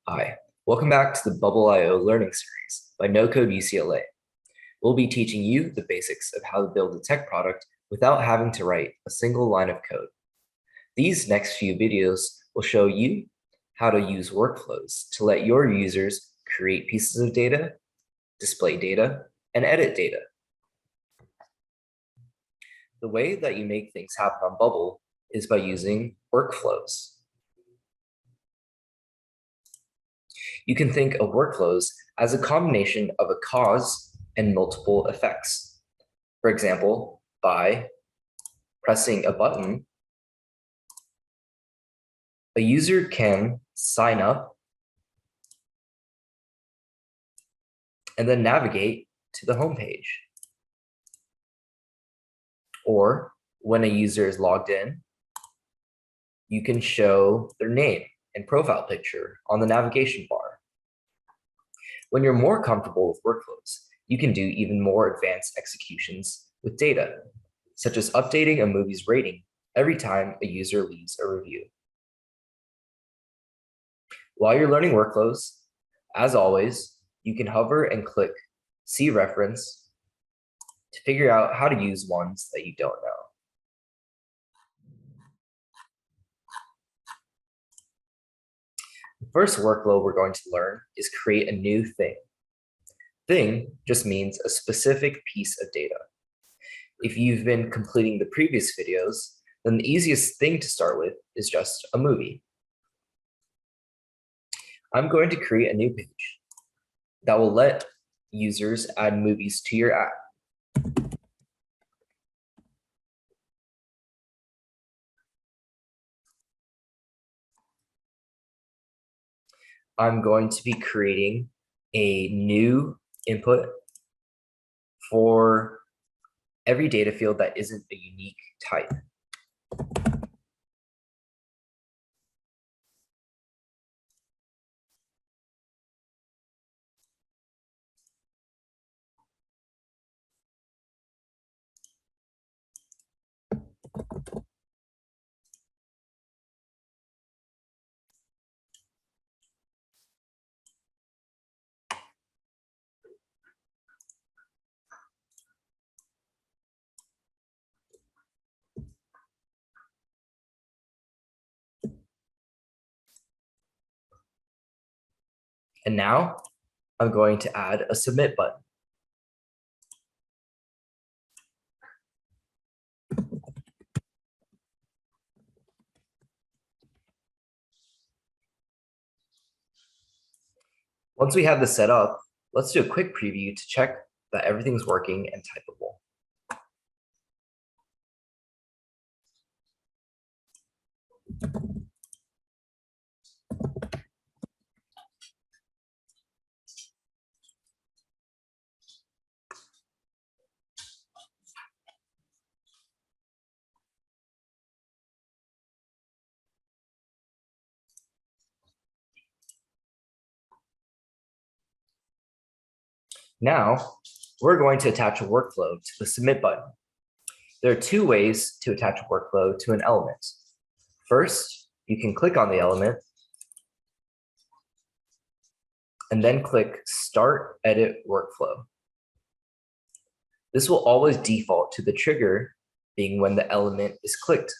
Hi, welcome back to the Bubble.io learning series by No Code UCLA. We'll be teaching you the basics of how to build a tech product without having to write a single line of code. These next few videos will show you how to use workflows to let your users create pieces of data, display data, and edit data. The way that you make things happen on Bubble is by using workflows. You can think of workflows as a combination of a cause and multiple effects. For example, by pressing a button, a user can sign up and then navigate to the home page. Or when a user is logged in, you can show their name and profile picture on the navigation bar. When you're more comfortable with workflows, you can do even more advanced executions with data, such as updating a movie's rating every time a user leaves a review. While you're learning workflows, as always, you can hover and click See Reference to figure out how to use ones that you don't know. The first workflow we're going to learn is create a new thing. Thing just means a specific piece of data. If you've been completing the previous videos, then the easiest thing to start with is just a movie. I'm going to create a new page that will let users add movies to your app. I'm going to be creating a new input for every data field that isn't a unique type. And now I'm going to add a submit button. Once we have this set up, let's do a quick preview to check that everything's working and typable. Now, we're going to attach a workflow to the submit button. There are two ways to attach a workflow to an element. First, you can click on the element and then click Start Edit Workflow. This will always default to the trigger being when the element is clicked.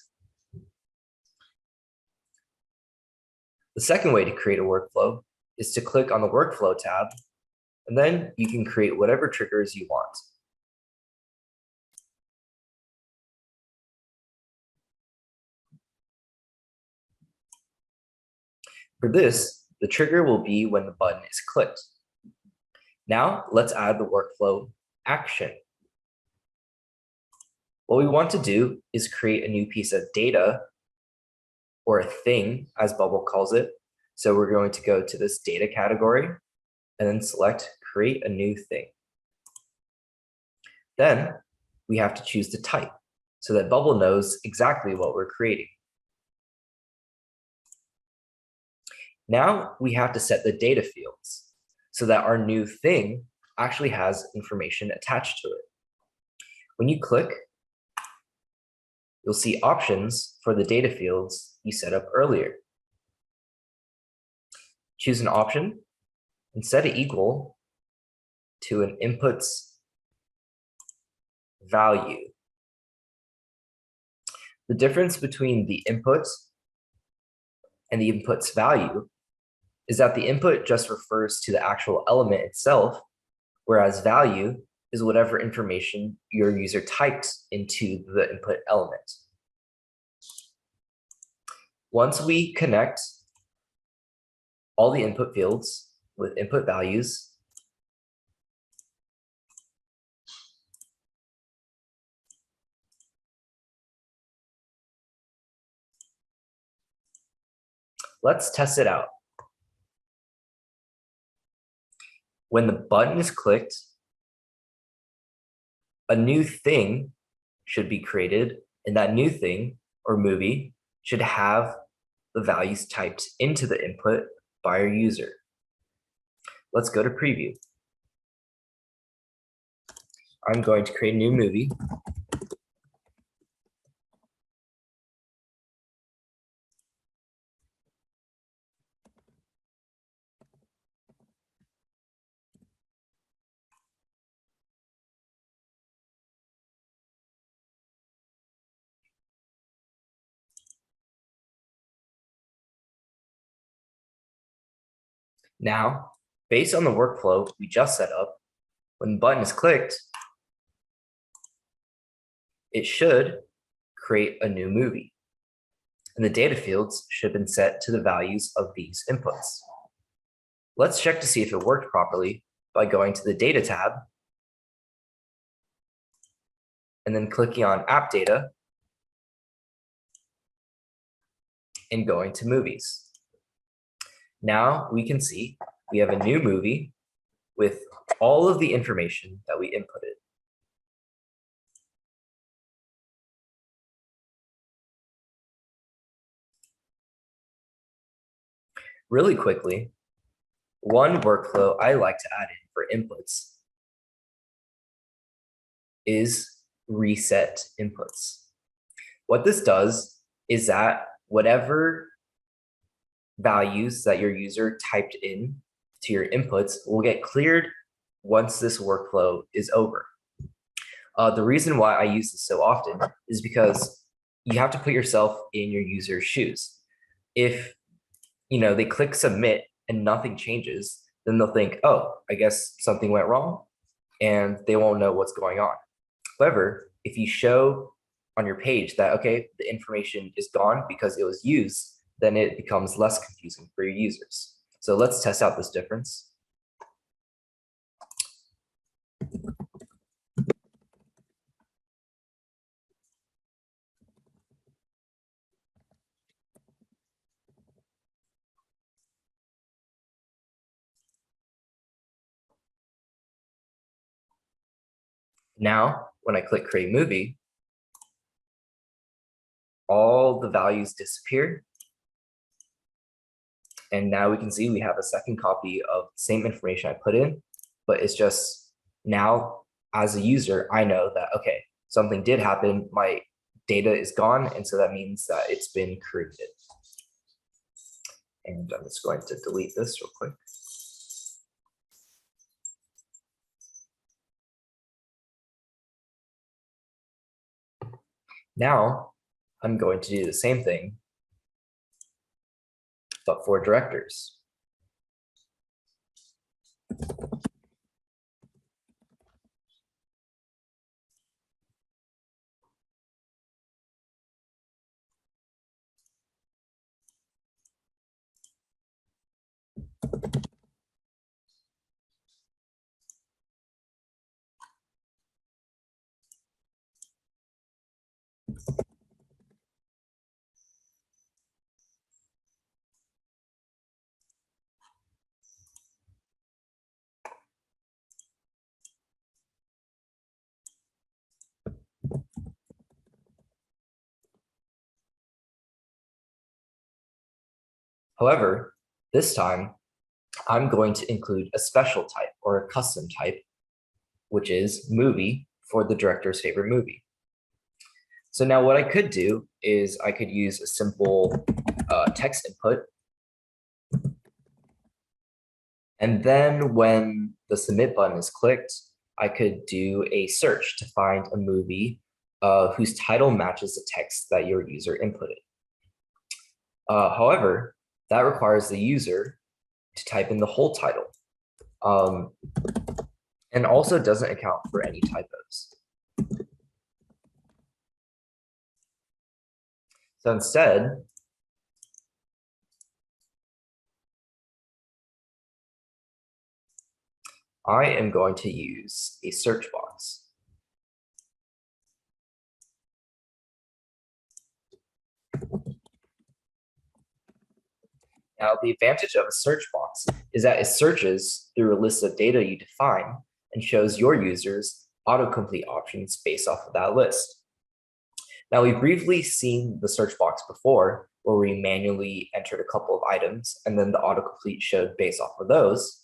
The second way to create a workflow is to click on the Workflow tab, and then you can create whatever triggers you want. For this, the trigger will be when the button is clicked. Now, let's add the workflow action. What we want to do is create a new piece of data, or a thing, as Bubble calls it. So we're going to go to this data category and then select create a new thing. Then we have to choose the type so that Bubble knows exactly what we're creating. Now we have to set the data fields so that our new thing actually has information attached to it. When you click, you'll see options for the data fields you set up earlier. choose an option and set it equal to an input's value. The difference between the input and the input's value is that the input just refers to the actual element itself, whereas value is whatever information your user typed into the input element. Once we connect all the input fields with input values, let's test it out. When the button is clicked, a new thing should be created, and that new thing or movie should have the values typed into the input by our user. Let's go to preview. I'm going to create a new movie. Now, based on the workflow we just set up, when the button is clicked, it should create a new movie. And the data fields should have been set to the values of these inputs. Let's check to see if it worked properly by going to the Data tab and then clicking on App Data and going to Movies. Now we can see we have a new movie with all of the information that we inputted. Really quickly, one workflow I like to add in for inputs is reset inputs. What this does is that whatever values that your user typed in to your inputs will get cleared once this workflow is over. The reason why I use this so often is because you have to put yourself in your user's shoes. If they click submit and nothing changes, then they'll think, oh, I guess something went wrong, and they won't know what's going on. However, if you show on your page that, okay, the information is gone because it was used, then it becomes less confusing for your users. So let's test out this difference. Now, when I click create movie, all the values disappear. And now we can see we have a second copy of the same information I put in, but it's just now as a user, I know that, okay, something did happen, my data is gone, and so that means that it's been created. And I'm just going to delete this real quick. Now, I'm going to do the same thing, but for directors. However, this time, I'm going to include a special type or a custom type, which is movie for the director's favorite movie. So now what I could do is I could use a simple text input And then when the submit button is clicked, I could do a search to find a movie whose title matches the text that your user inputted. However, that requires the user to type in the whole title, and also doesn't account for any typos. So instead, I am going to use a search box. Now, the advantage of a search box is that it searches through a list of data you define and shows your users autocomplete options based off of that list. Now, we've briefly seen the search box before, where we manually entered a couple of items and then the autocomplete showed based off of those.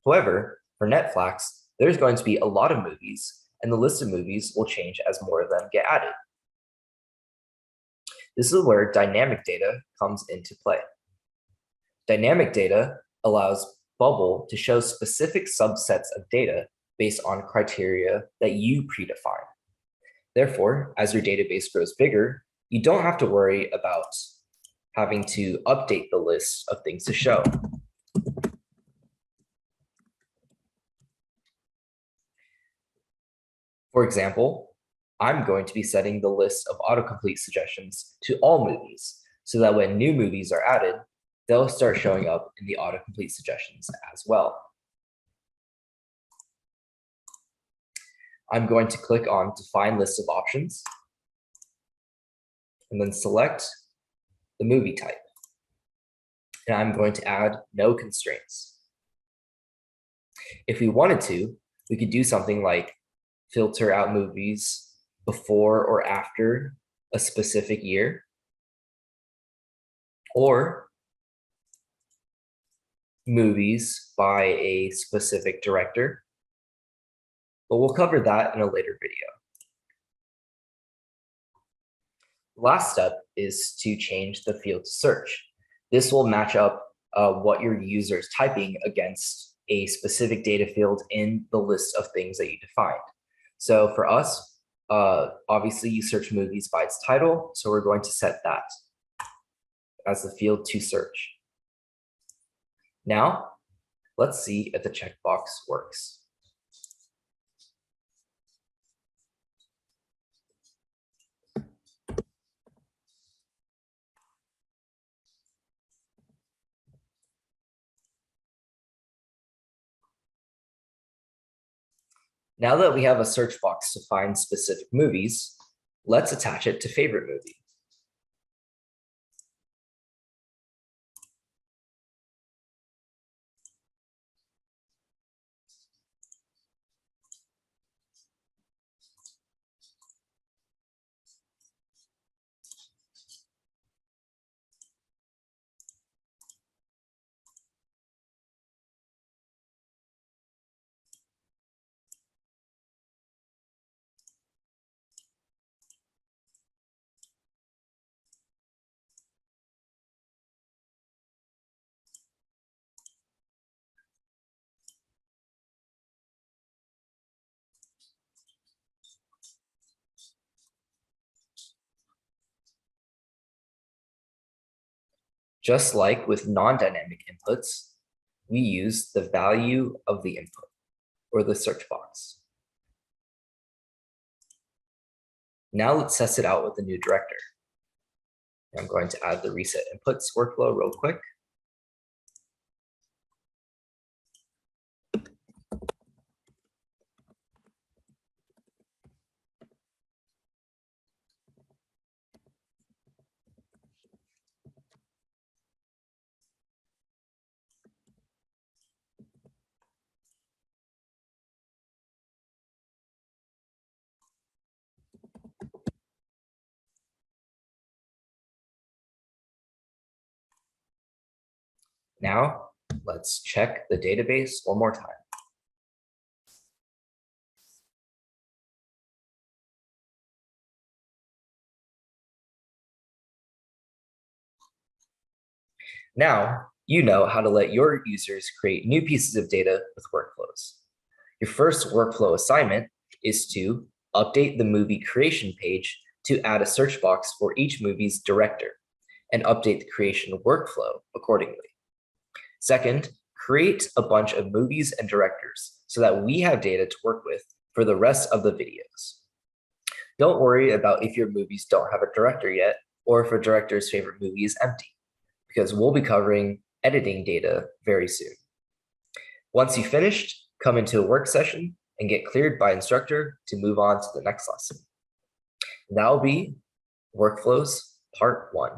However, for Netflix, there's going to be a lot of movies, and the list of movies will change as more of them get added. This is where dynamic data comes into play. Dynamic data allows Bubble to show specific subsets of data based on criteria that you predefine. Therefore, as your database grows bigger, you don't have to worry about having to update the list of things to show. For example, I'm going to be setting the list of autocomplete suggestions to all movies so that when new movies are added, they'll start showing up in the autocomplete suggestions as well. I'm going to click on Define List of Options and then select the movie type. And I'm going to add no constraints. If we wanted to, we could do something like filter out movies before or after a specific year, or movies by a specific director, but we'll cover that in a later video. The last step is to change the field to search. This will match up what your user is typing against a specific data field in the list of things that you defined. So for us, obviously you search movies by its title, so we're going to set that as the field to search. Now, let's see if the checkbox works. Now that we have a search box to find specific movies, let's attach it to favorite movie. Just like with non-dynamic inputs, we use the value of the input, or the search box. Now let's test it out with the new director. I'm going to add the reset inputs workflow real quick. Now, let's check the database one more time. Now, You know how to let your users create new pieces of data with workflows. Your first workflow assignment is to update the movie creation page to add a search box for each movie's director and update the creation workflow accordingly. Second, create a bunch of movies and directors so that we have data to work with for the rest of the videos. Don't worry about if your movies don't have a director yet or if a director's favorite movie is empty, because we'll be covering editing data very soon. Once you've finished, come into a work session and get cleared by instructor to move on to the next lesson. That'll be Workflows Part 1.